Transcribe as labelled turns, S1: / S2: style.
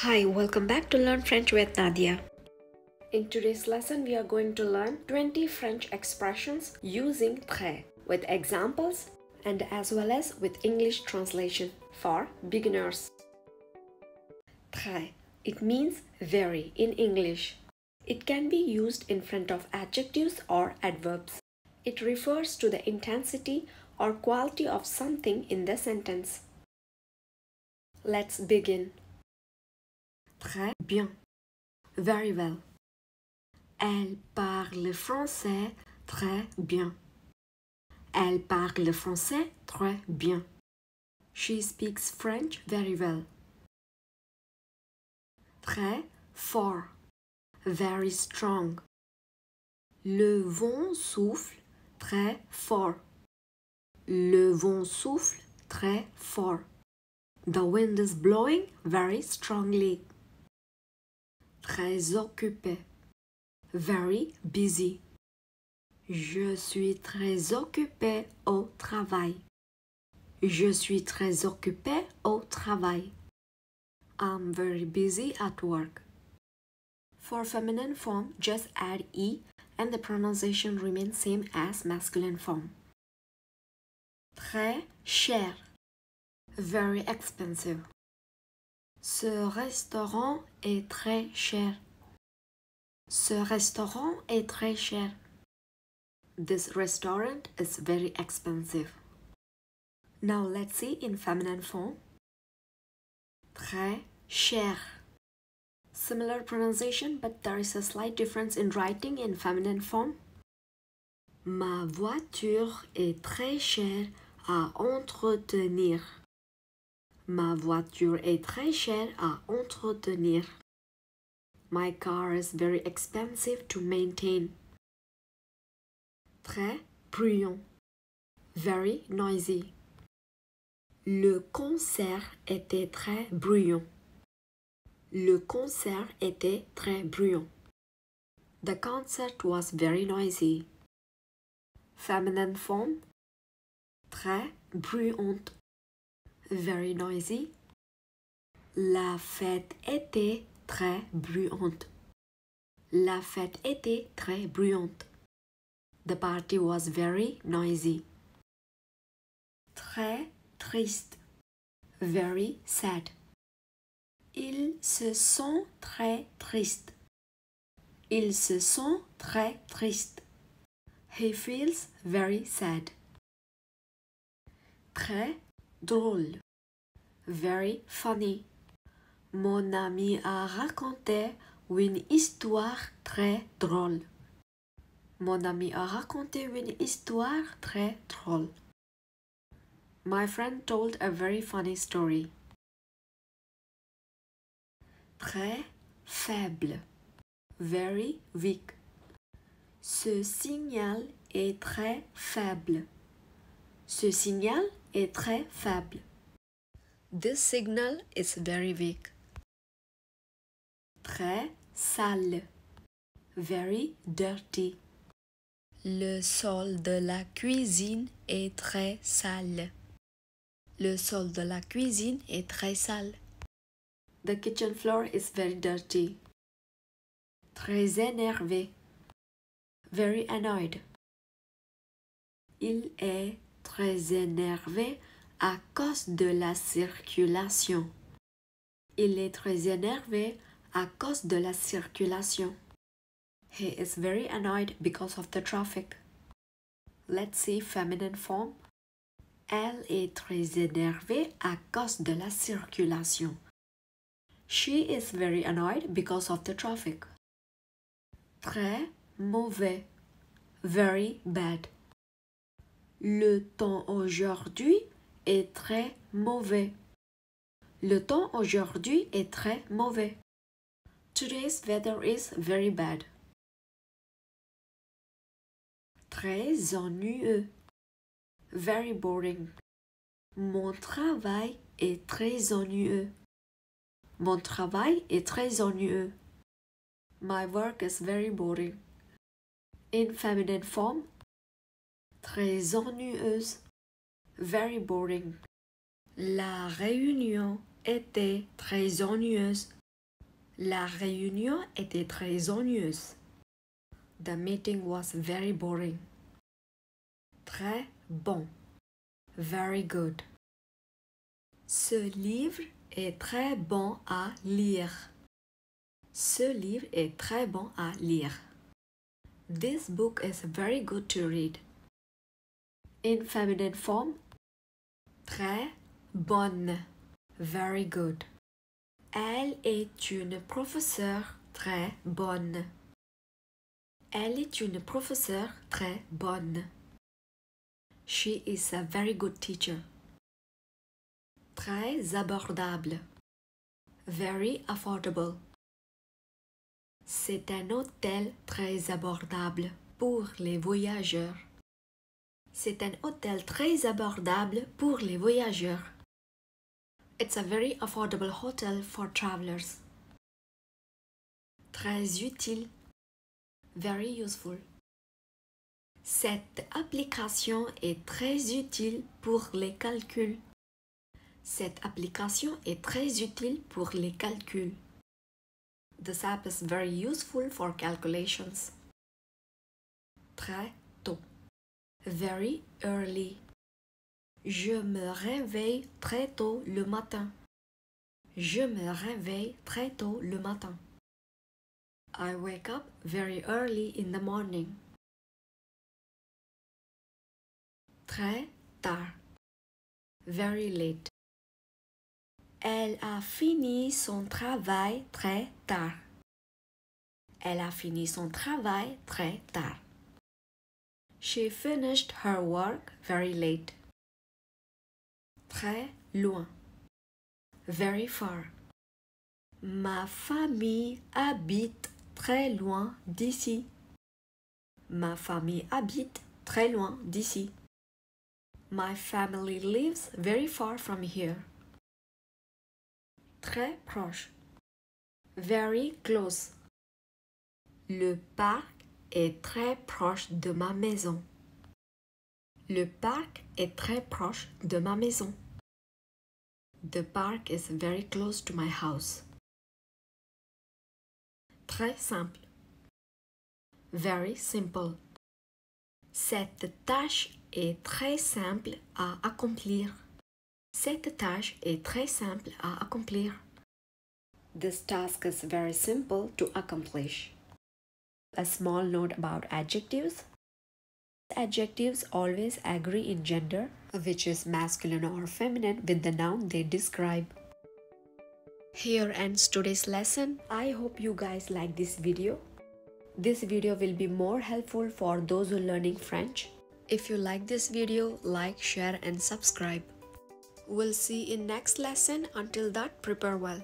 S1: Hi, welcome back to Learn French with Nadia. In today's lesson, we are going to learn 20 French expressions using très with examples and as well as with English translation for beginners. Très, it means very in English. It can be used in front of adjectives or adverbs. It refers to the intensity or quality of something in the sentence. Let's begin. Très bien. Very well. Elle parle français très bien. Elle parle français très bien. She speaks French very well. Très fort. Very strong. Le vent souffle très fort. Le vent souffle très fort. The wind is blowing very strongly. Très occupé. Very busy. Je suis très occupé au travail. Je suis très occupé au travail. I'm very busy at work. For feminine form, just add E and the pronunciation remains same as masculine form. Très cher. Very expensive. Ce restaurant est très cher. Ce restaurant est très cher. This restaurant is very expensive. Now let's see in feminine form. Très cher. Similar pronunciation, but there is a slight difference in writing in feminine form. Ma voiture est très chère à entretenir. Ma voiture est très chère à entretenir. My car is very expensive to maintain. Très bruyant. Very noisy. Le concert était très bruyant. Le concert était très bruyant. The concert was very noisy. Feminine form. Très bruyante. Very noisy. La fête était très bruyante. La fête était très bruyante. The party was very noisy. Très triste. Very sad. Ils se sont très tristes. Il se sent très triste. He feels very sad. Très drôle. Very funny. Mon ami a raconté une histoire très drôle. Mon ami a raconté une histoire très drôle. My friend told a very funny story. Très faible. Very weak. Ce signal est très faible. Ce signal est très faible. This signal is very weak. Très sale. Very dirty. Le sol de la cuisine est très sale. Le sol de la cuisine est très sale. The kitchen floor is very dirty. Très énervé. Very annoyed. Il est très énervé à cause de la circulation. Il est très énervé à cause de la circulation. He is very annoyed because of the traffic. Let's see feminine form. Elle est très énervée à cause de la circulation. She is very annoyed because of the traffic. Très mauvais. Very bad. Le temps aujourd'hui est très mauvais. Le temps aujourd'hui est très mauvais. Today's weather is very bad. Très ennuyeux. Very boring. Mon travail est très ennuyeux. Mon travail est très ennuyeux. My work is very boring. In feminine form. Très ennuyeuse. Very boring. La réunion était très ennuyeuse. La réunion était très ennuyeuse. The meeting was very boring. Très bon. Very good. Ce livre est très bon à lire. Ce livre est très bon à lire. This book is very good to read. In feminine form, très bonne. Very good. Elle est une professeure très bonne. Elle est une professeure très bonne. She is a very good teacher. Très abordable. Very affordable. C'est un hôtel très abordable pour les voyageurs. C'est un hôtel très abordable pour les voyageurs. It's a very affordable hotel for travelers. Très utile. Very useful. Cette application est très utile pour les calculs. Cette application est très utile pour les calculs. This app is very useful for calculations. Très tôt. Very early. Je me réveille très tôt le matin. Je me réveille très tôt le matin. I wake up very early in the morning. Très tard. Very late. Elle a fini son travail très tard. Elle a fini son travail très tard. She finished her work very late. Très loin. Very far. Ma famille habite très loin d'ici. Ma famille habite très loin d'ici. My family lives very far from here. Très proche. Very close. Le parc est très proche de ma maison. Le parc est très proche de ma maison. The park is very close to my house. Très simple. Very simple. Cette tâche est très simple à accomplir. Cette tâche est très simple à accomplir. This task is very simple to accomplish. A small note about adjectives. Adjectives always agree in gender, which is masculine or feminine, with the noun they describe. Here ends today's lesson. I hope you guys like this video. This video will be more helpful for those who are learning French. If you like this video, like, share and subscribe. We'll see in next lesson. Until that, prepare well.